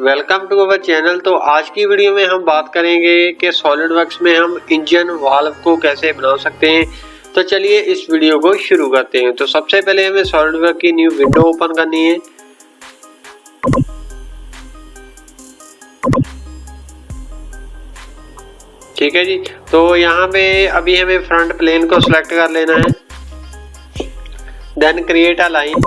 Welcome to our channel. तो आज की वीडियो में हम बात करेंगे कि सॉलिडवर्क्स में हम इंजन वाल्व को कैसे बना सकते हैं। तो चलिए इस वीडियो को शुरू करते हैं। तो सबसे पहले हमें सॉलिडवर्क की न्यू विंडो ओपन करनी है। ठीक है जी। तो यहाँ पे अभी हमें फ्रंट प्लेन को सिलेक्ट कर लेना है। Then create a line.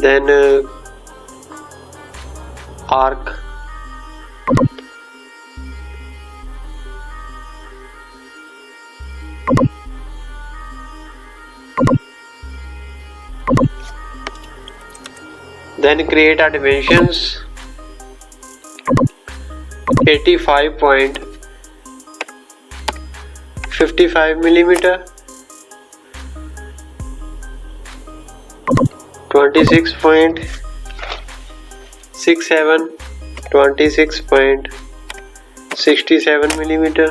Then arc, then create a dimensions 85.55 millimeter, 26.67, 26.67 millimeter,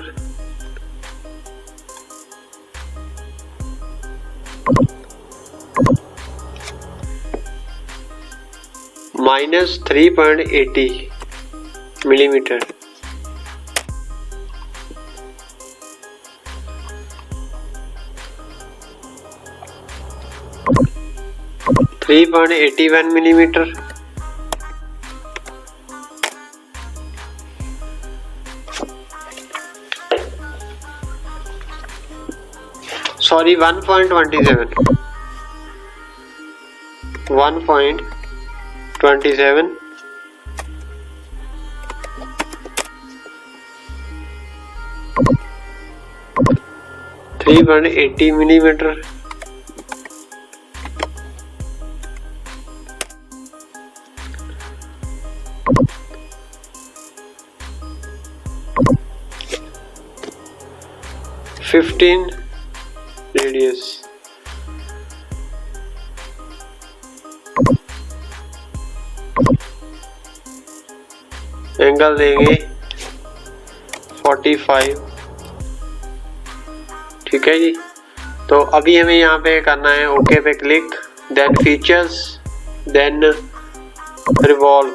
minus 3.80 millimeter, .81 millimeter, sorry 1.27, 1.27, .80 millimeter, .15 radius, angle देंगे 45। ठीक है जी। तो अभी हमें यहाँ पे करना है ओके पे click, then features, then revolve,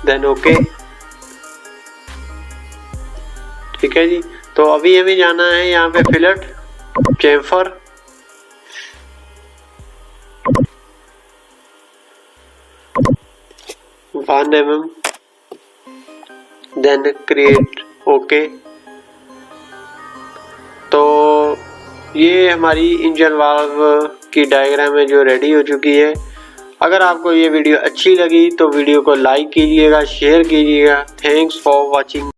then okay. ठीक है जी। तो अभी हमें जाना है यहाँ पे fillet chamfer, one mm, then create okay. तो ये हमारी इंजन वाल्व की डायग्राम है जो रेडी हो चुकी है। अगर आपको ये वीडियो अच्छी लगी तो वीडियो को लाइक कीजिएगा, शेयर कीजिएगा। Thanks for watching.